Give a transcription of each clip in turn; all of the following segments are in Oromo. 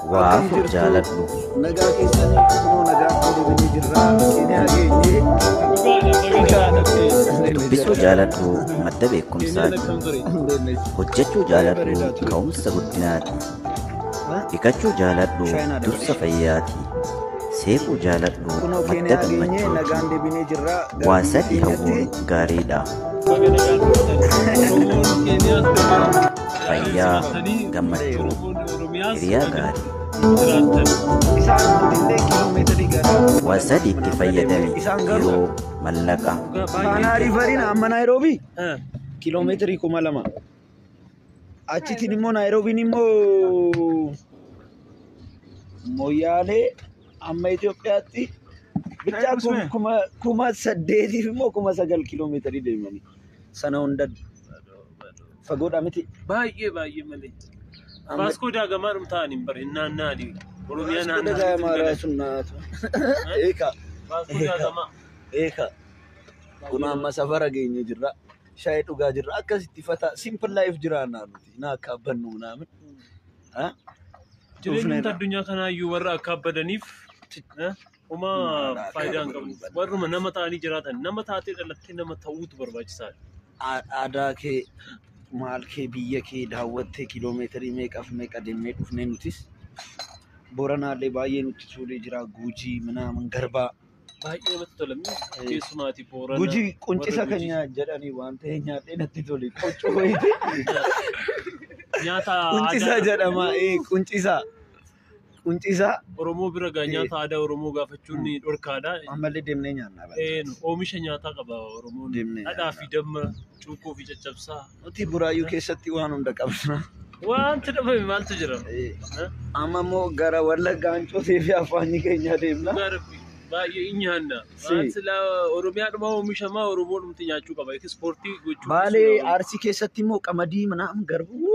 Waafu jaaladhu. Nagaa keessanii kunoo nagaa fuudhanii jirra. Keenyaa geenyee Dubbisuu jaaladhu madda beekumsaati. Hojjechuu jaaladhu ka'umsa guddinaati. Dhiqachuu jaaladhu dursa fayyaati. Seequu jaaladhu kunoo madda keenyaa geenyee gammachuuti. nagaan deebinee jirra. Waa sadii hawwuun gaariidha. Fayyaa, gammachuu, hiriyaa gaarii. Isaan illee kiiloomeetirii gara. Waa sadii itti fayyadami yeroo mallaqa. Baanarii fariin amma Naayiroobii kiiloomeetirii 2000. Achitiin immoo Naayiroobiin immoo Moyyaalee amma Itoophiyaatti bichaa 8,000 immoo 9,000 kiiloomeetirii deemanii sana hunda fagoodhaa miti. Baay'ee malee. Baaskoo daagamaa dhumtaan hin bare naannaani. Oromiyaa naannaa. Dagaa maaraa sun naatu. Eeka. Baaskoo daagamaa. Eeka. Kun amma safara geenye jirra. Shaayii dhugaa jirra. Akkasitti fata simple life jiraannaa nuti. Na akka abbannu naamin. Jireenyi addunyaa kanaayyuu warra akka abbadaniif homaa faayidaa hin qabu. Warruma nama ta'anii jiraatan nama taatee dhalattee nama ta'uutu barbaachisaadha. Aadaa kee maal kee biyya kee daawwattee kiiloomeetirii meeqaaf meeqa deemnee dhufnee nutis Booranaallee baay'ee nutti suuree jira. Gujii minaamin garbaa. Baay'ee namatti tola. Keessumaati Boorana. Gujii quncisa kan jedhanii waan ta'e nyaadhee natti tole. Qoccoo wayiti. Nyaata Quncisa jedhama. Quncisa. Quncisa. Oromoo bira gaa nyaata aadaa Oromoo gaafachuun dhorkaadha. Ammallee deemnee nyaanna. Oomisha nyaataa qaba Oromoon. Dhadhaa fi damma, cuukkoo fi caccabsaa. Nuti Buraayyuu keessatti waan hunda qabna. Wanti dhabame maaltu jira? Amma immoo gara Wallaggaa Ancootii fi Afaanii keenya deemna. Baay'ee nyaanna. Sila Oromiyaadhuma oomishamaa Oromoo dhumti nyaachuu qaba. Ispoortii gochuu. Baalee Arsii keessatti immoo qamadii minaamin garbuu.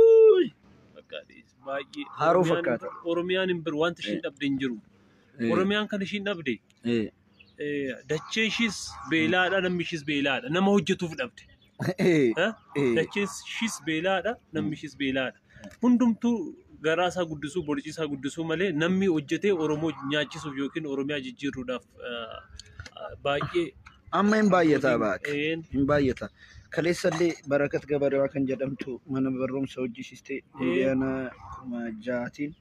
Baay'ee Haroo fakkaata. Oromiyaan hin biru wanti ishiin dhabde hin jiru. Oromiyaan kan ishiin dhabde dachee ishiis beelaadha namni ishiis beelaadha. Nama hojjetuuf dhabde. Dachee ishiis beelaadha namni ishiis beelaadha. Hundumtuu garaa isaa guddisuu borcii isaa guddisuu malee namni hojjetee Oromoo nyaachisuuf yookiin Oromiyaa jijjiiruudhaaf baay'ee. Amma hin baay'ataa baak. Hin baay'ata. Kaleessallee Barakat Gabareewaa kan jedhamtu mana barumsa hojjisiistee miliyoona 6tiin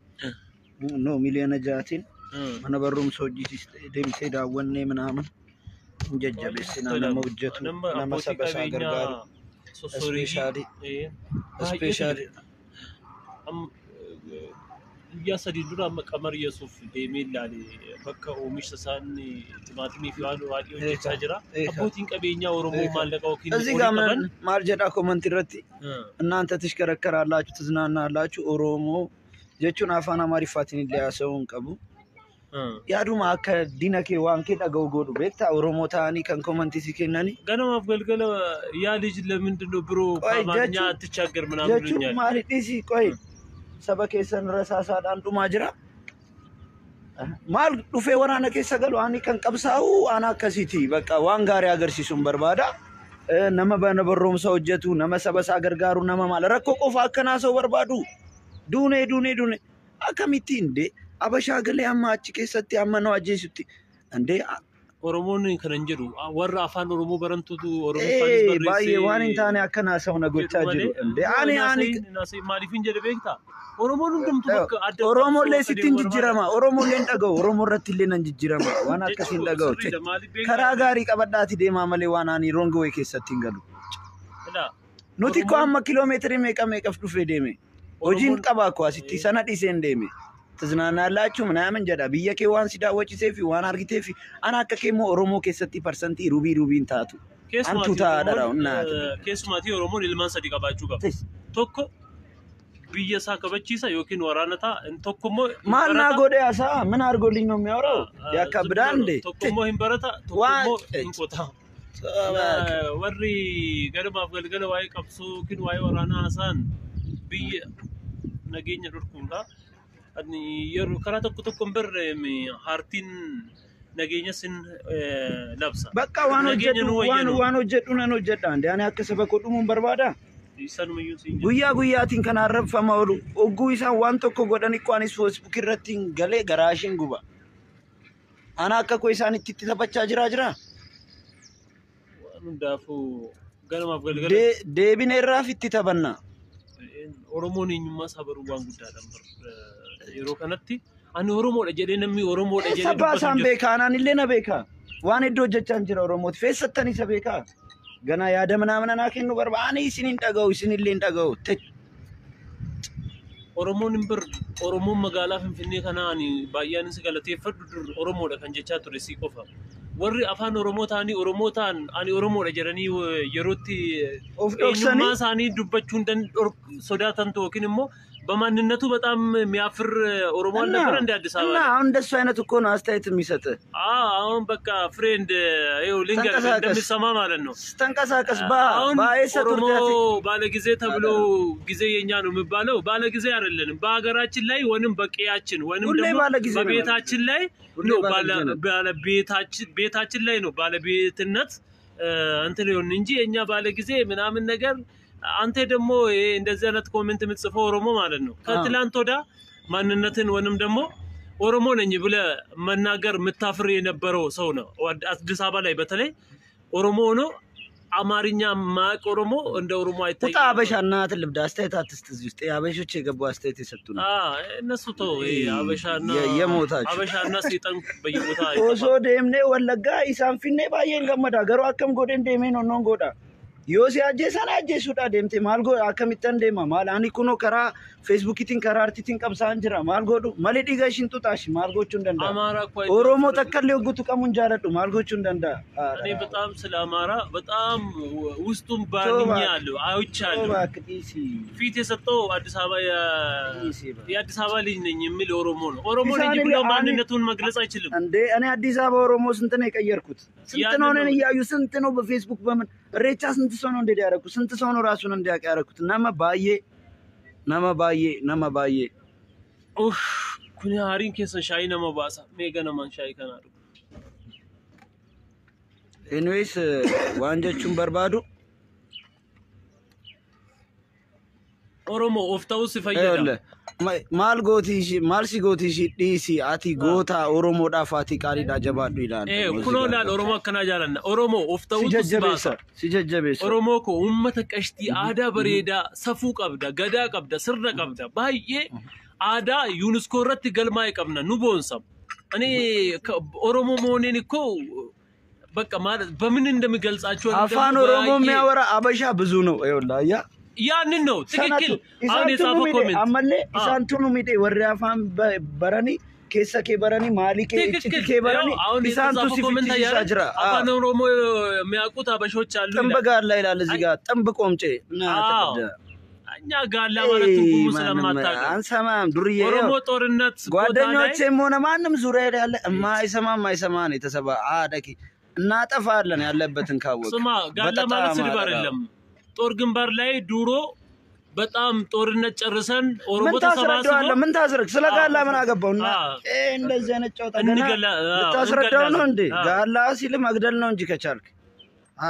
mana barumsa hojjisiistee deemtee daawwannee minaamin jajjabeessina nama hojjetu nama saba isaa gargaaru ispeeshaalii guyyaa sadii dura amma Qamar Yesuuf deemee ilaalee bakka oomisha isaanii timaatimii fi waan baay'ee hojjechaa jira. Abbootiin qabeenyaa Oromoo maallaqa yookiin እዚህ ጋር ማር ጀዳ ኮመንት irratti እናንተ ትሽከረከራላችሁ ትዝናናላችሁ ኦሮሞ jechuun afaan Amaariffaatiin illee haasa'uun qabu. Yaaduma akka diina kee waan kee dhaga'u godhu beektaa Oromoo ta'anii kan komantii si kennanii. Ganamaaf galgala yaa lij ለምንድን ነው ብሮ ከአማርኛ አትቻገር ምናምን ብሎኛል. jechuun maali dhiisii qoy saba keessan rasaasaadhaan dhumaa jira. Maal dhufee waraana keessa galu ani kan qabsaa'u ana akkasiiti bakka waan gaarii agarsiisuun barbaada. Nama bana barumsa hojjetu nama saba isaa gargaaru nama maal rakkoo qofa akkanaa soo barbaadu. Duune akkamitti inde abashaa galee amma achi keessatti amma nu ajjeesutti inde Oromoon kan hin jedhu warra afaan Oromoo barantutu Oromoo barreessee baay'ee waan hin taane akkanaa sawna gochaa jiru inde ani maaliif hin jedhe beektaa Oromoon hundumtu bakka adda Oromollee sittiin jijjiirama Oromolleen dhaga'u Oromoo irratti illee nan jijjiirama waan akkasiin dhaga'u karaa gaarii qabadhaati deemaa malee waan ani wrong way keessatti hin galu nuti ko amma kiiloomeetirii meeqaf dhufee deeme hojiin qabaa ko asitti sana dhiseen deeme tiznaannaalaችሁ ምናምን jedha biyya kee waan si daawwachiisee fi waan argitee fi ana akka kee immoo Oromoo keessatti parsantii rubiin taatu antu taadha unnaati keessumaatii Oromoon ilmaan sadii qabaachuu qaba tokko biyya isaa kabachiisa yookiin waraana ta'a tokko immoo maal naa godhe asaa ምን አድርጎልኝ ነው የሚያወራው ያካብዳል እንዴ tokko immoo hin barata tokko immoo hin qotaa warri gadamaaf galgala waa'ee qabsoo yookiin waa'ee waraanaa haasaan biyya nageenya dhorkuudha. Yeroo karaa tokko birre hartiin nageenya sin labsa. Bakka waan hojjedhu nan hojjedha ande ani akka saba ko dhumuun barbaada. guyyaatiin kan arrabfama oolu ogguu isaan waan tokko godhan ikko anis Facebook irratti galee garaashin guba ana akka ko isaan itti taphachaa jira hundaafu galmaaf galgala deebine irraa fitti taphanna Oromoon eenyummaa sabaruu waan guddaadhaan yeroo kanatti ani Oromoodha jedhee namni Oromoodha jedhee sabaa isaan beekaa anaan illee na beekaa waan iddoo hojjechaan jira Oromooti feessattan isa beekaa gana yaada mana naa kennu barbaani isin hin dhaga'u isin illee hin dhaga'u Oromoon hin bir Oromoon magaalaa Finfinnee kanaan baay'een si galateeffadhu dur Oromoodha kan jechaa ture si qofa warri afaan Oromoo ta'anii Oromoo ta'an ani Oromoodha jedhanii yerootti eenyummaa isaanii dubbachuun sodaatan yookiin immoo በማንነቱ በጣም የሚያፍር ኦሮሞ አልነበረ እንደ አዲስ አበባ እና አሁን እንደሱ አይነት እኮ ነው አስተያየት የሚሰጥ አሁን በቃ ፍሬንድ ይኸው ሊንገር እንደምሰማ ማለት ነው ተንቀሳቀስ ባይሰጡ ኦሮሞ ባለ ጊዜ ተብሎ ጊዜ የኛ ነው የሚባለው ባለ ጊዜ አይደለም በአገራችን ላይ ወንም በቂያችን ወንም ደግሞ በቤታችን ላይ ነው ባለ ቤታችን ላይ ነው ባለ ቤትነት እንትን ነው እንጂ የኛ ባለ ጊዜ ምናምን ነገር አንተ ደግሞ እንደዚህ አይነት ኮሜንት የምትጽፈው ኦሮሞ ማለት ነው ከትላንት ወዳ ማንነትን ወንም ደግሞ ኦሮሞ ነኝ ብለ መናገር ምታፍር የነበረው ሰው ነው አዲስ አበባ ላይ በተለይ ኦሮሞ ነው አማርኛ ማቅ ኦሮሞ እንደ ኦሮሞ አይታይ አበሻና ትልብዳ አስተያየት አትስጥ እዚህ ውስጥ አበሾች የገቡ አስተያየት የሰጡን እነሱ ተው አበሻና የሞታች አበሻና ሰይጣን በየቦታ ኦሶ ደምኔ ወለጋ ኢሳንፊኔ ባየን ገመዳ ገሩ አከም ጎደ እንደሜ ነው ነው ጎዳ Yosi ajjeesaan ajjeesuudha deemte maal godha akkamittan deema maal ani kunoo karaa Facebookitiin karaa artiitiin qabsaan jira maal godhu malee dhiiga ishin tuxaashi maal gochuun danda'a Oromoo takkallee oggutu qabuun jaaladhu maal gochuun danda'a እኔ በጣም ስለ አማራ በጣም ውስጡም ባንኛለሁ አይቻለሁ ፊት የሰጠው አዲስ አበባ የአዲስ አበባ ልጅ ነኝ የሚል ኦሮሞ ነው ኦሮሞ ነኝ ብሎ ማንነቱን መግለጽ አይችልም እንዴ እኔ አዲስ አበባ ኦሮሞ ስንት ነው የቀየርኩት ስንት ነው እኔን እያዩ ስንት ነው በፌስቡክ በምን ሬቻ ስንት ሰው ነው እንደ ያረኩት ስንት ሰው ነው ራሱን እንዲያቀ ያረኩት nama baay'ee ኡፍ ኩኒ ሃሪን keessa shaayii nama baasa meega naman shaayii kana dhugu anyways waan jechuun barbaadu ኦሮሞ ኦፍታው ሲፈየዳ maal si gootishi dhiisi ati goota Oromoodhaaf ati qaaliidha jabaadhu ilaal kunoo laal Oromoo akkana jaalanna Oromoo ofta'uu si jajjabeessa Oromoo ko uummata qashtii aadaa bareedaa safuu qabda gadaa qabda sirna qabda baay'ee aadaa UNESCO irratti galmaa'e qabna nu boonsam ani Oromoo mooneen እኮ በቃ ማለት በምን እንደሚገልጻቸው afaan Oromoo የሚያወራ አበሻ ብዙ ነው ይኸውልህ ያንን ነው ትክክል አሁን የጻፈው ኮሜንት አመለ ኢሳንቱኑ ሚዴ ወሬ አፋን በረኒ ከሰከ በረኒ ማሊከ እጭከ በረኒ ኢሳንቱ ሲፍት ይሳጅራ አፋን ኦሮሞ የሚያውቁት አበሾች አሉ ጥንብ ጋር ላይ ይላል እዚህ ጋር ጥንብ ቆምጬ እና ተቀደ እኛ ጋላ ማለት ትርጉሙ ስለማታውቅ አንሰማም ዱርዬ ኦሮሞ ጦርነት ጓደኞቼም ሆነ ማንም ዙሪያ ያለ የማይሰማ ነው የተሰባ አደቂ እናጠፋለን ያለበትን ካወቅ ስማ ጋላ ማለት ስድብ አይደለም ጦር ግንባር ላይ ዱሮ በጣም ጦርነት ጨርሰን ኦሮሞ ተሰባስበው ምን ታስረክ ስለ ጋላ ምን አገባውና እንደዚህ አይነት ጨዋታ ገና ልታስረዳው ነው እንዴ ጋላ ሲል መግደል ነው እንጂ ከቻልክ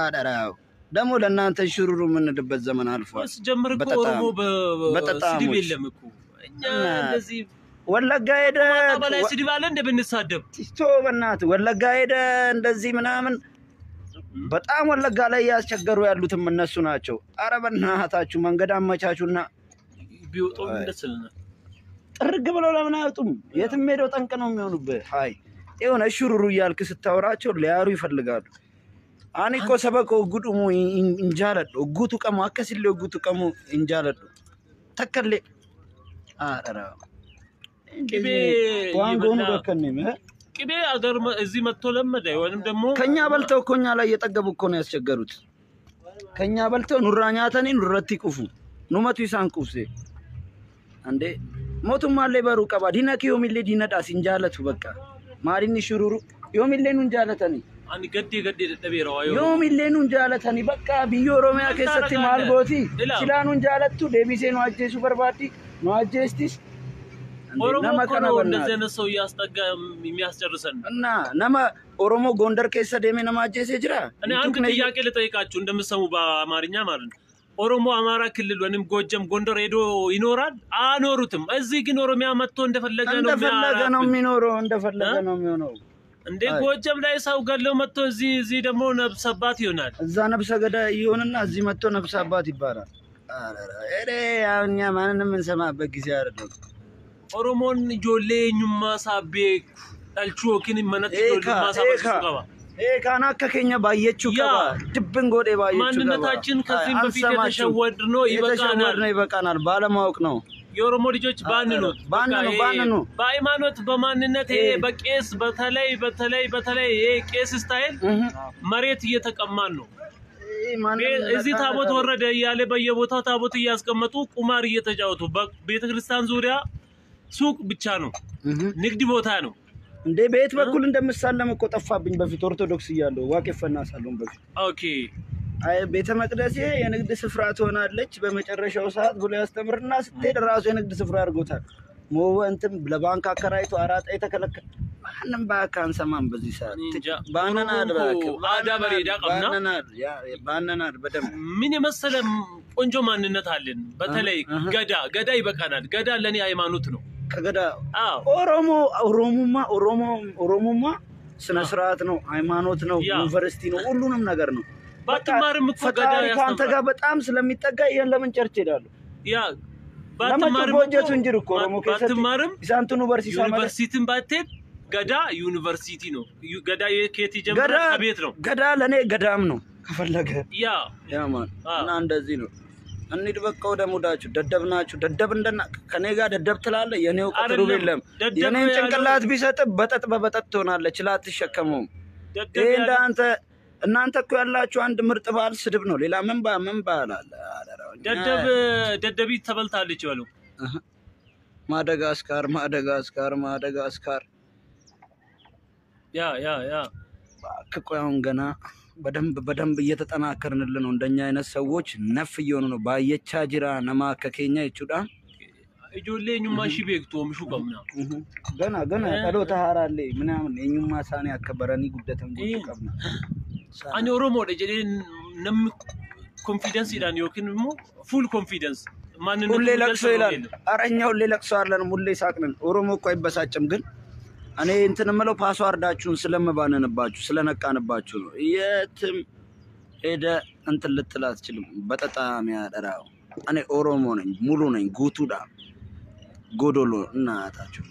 አዳራው ደሞ ለእናንተ ሽሩሩ ምንድበት ዘመን አልፏል ጀምር እኮ ኦሮሞ በስድብ የለም እኮ እኛ እንደዚህ ወለጋ ሄደ በላይ ስድብ አለ እንደ ብንሳደብ ቲቶ በእናት ወለጋ ሄደ እንደዚህ ምናምን በጣም ወለጋ ላይ ያስቸገሩ ያሉትም እነሱ ናቸው አረ በእናታችሁ መንገድ አመቻቹና ቢወጣው እንደሰለና ጥርግ ብለው ለምን አይወጡም የትም ሄደው ጠንቅ ነው የሚሆኑበት ሃይ የሆነ ሽሩሩ ያልክ ስታወራቸው ሊያሩ ይፈልጋሉ አኒ እኮ ሰበኮ ጉዱሙ እንጃለዶ ጉቱ ቀሙ አከሲለ ጉቱ ቀሙ እንጃለዶ ተከለ አራ ቅቤ ዋንጎኑ በከነም ቅቤ አገር እዚህ መጥቶ ለመደ ወንም ደግሞ ከኛ በልተው ኮኛ ላይ የጠገቡ እኮ ነው ያስቸገሩት ከኛ በልተው ኑራኛተኒ ኑረቲ ቁፉ ኑመቱ ይሳን ቁፍሴ አንዴ ሞቱም አለ በሩ ቀባ ዲነኪ ዮሚሌ ዲነዳስ እንጃለቱ በቃ ማሪኒ ሽሩሩ ዮሚሌ ኑ እንጃለተኒ አኒ ገዴ ደደቤራው አዮ ዮሚሌ ኑ እንጃለተኒ በቃ ቢዮ ኦሮሚያ ከሰቲ ማልጎቲ ሲላኑ እንጃለቱ ዴቢሴ ነው አጀሱ በርባዲ ነው አጀስቲስ ኦሮሞ ነው እንደዚህ ነው ሰው ያስጠጋ የሚያስጨርሰን እና ነማ ኦሮሞ ጎንደር ከሰ ደሜ ነማጀሴ ጅራ እኔ አንድ ጥያቄ ልጠይቃችሁ እንደምሰሙ በአማርኛ ማለት ነው ኦሮሞ አማራ ክልል ወንም ጎጀም ጎንደር ሄዶ ይኖራል አኖሩትም እዚህ ግን ኦሮሚያ መጥቶ እንደፈለገ ነው የሚኖረው እንደፈለገ ነው የሚሆነው እንዴ ጎጀም ላይ ሰው ገለው መጥቶ እዚህ ደግሞ ነብሰባት ይሆናል እዛ ነብሰ ገዳ ይሆንና እዚህ መጥቶ ነብሰባት ይባላል አረ ያኛ ማንንም እንሰማበት ጊዜ አይደለም ኦሮሞን ጆሌኙማ ሳቤ አልቹ ኪን መነት ጆሌኙማ ሳቤ ገባ ካና ከከኛ ባየቹ ገባ ድብን ጎዴ ባየቹ ገባ ማንነታችን ከዚህ በፊት ይበቃናል ባለማወቅ ነው የኦሮሞ ልጆች ባንኑ በሃይማኖት በማንነት በቄስ በተለይ ቄስ ስታይል መሬት እየተቀማን ነው እዚህ ታቦት ወረደ ያለ በየቦታው ታቦት እያስቀመጡ ቁማር እየተጫወቱ በቤተክርስቲያን ዙሪያ ሱቅ ብቻ ነው ንግድ ቦታ ነው እንዴ ቤት በኩል እንደምሳለም እኮ ጠፋብኝ በፊት ኦርቶዶክስ ይያለው ዋቄፈና ሳሎም በፊት ኦኬ አይ ቤተ መቅደስ የንግድ ስፍራ ትሆናለች በመጨረሻው ሰዓት ብሎ ያስተምርና ስትሄድ ራሱ የንግድ ስፍራ አድርጎታል ሞወንተም ለባንክ አከራይቶ አራጣ የተከለከለ ማንንም ባካን ሰማን በዚህ ሰዓት ባናና አዳበሬዳ ቀብና ባናና በደም ምን የመሰለ ቆንጆ ማንነት አለን በተለይ ገዳ ይበቃናል ገዳ ለኔ ሃይማኖት ነው ከገዳ ኦሮሞማ ስነ ስርዓት ነው ሃይማኖት ነው ዩኒቨርሲቲ ነው ሁሉንም ነገር ነው ባትማርም እኮ ገዳ ያስተምራል ካንተ ጋር በጣም ስለሚጠጋ ይሄን ለምን ቸርች ሄዳሉ ያ ባትማርም ወጀቱ እንጂ እኮ ኦሮሞ ባትማርም ኢሳንቱ ዩኒቨርሲቲን ባትሄድ ገዳ ዩኒቨርሲቲ ነው ገዳ የኬቲ ጀምራ ከቤት ነው ገዳ ለኔ ገዳም ነው ከፈለገ ያ ማን እና እንደዚህ ነው እንሂድ በቃ ወደ ሙዳችሁ ደደብናችሁ ደደብ እንደና ከኔ ጋር ደደብ ትላለ የኔው ቀጥሩ የለም የኔን ጭንቅላት ቢሰጥ በበጠጥ ትሆናለች ላትሸከመው ይሄ እንዳንተ እናንተ እኮ ያላችሁ አንድ ምርጥ ባል ስድብ ነው ሌላ ምን ባላለ ደደቢ ተበልታለች ይበሉ ማደጋስካር ያ ባክቆውን ገና በደንብ እየተጠናከርንልን ነው እንደኛ አይነት ሰዎች ነፍ እየሆኑ ነው ባየቻ ጅራ ነማ ከኬኛ ይቹዳ እጆሌኙማ ሺቤክቶ ምሹ ቀምና ገና ቀሎ ተሃራለ ምናምን የኙማ ሳኔ አከበረኒ ጉደተን ጉድ ቀምና አኒ ኦሮሞ ደጀሌ ነም ኮንፊደንስ ይላን ይወክንሞ ፉል ኮንፊደንስ ማንነቱ ሁሌ ለቅሶ ይላል አረኛው ሁሌ ለቅሶ አለን ሁሌ ሳቅነን ኦሮሞ እኮ አይበሳጭም ግን እኔ እንትን ምለው ፓስዋርዳችሁን ስለመባነንባችሁ ስለነቃንባችሁ ነው የትም ሄደ እንትን ልትል አትችልም በጣም ያደራው እኔ ኦሮሞ ነኝ ሙሉ ነኝ ጉቱዳ ጎዶሎ እናታችሁ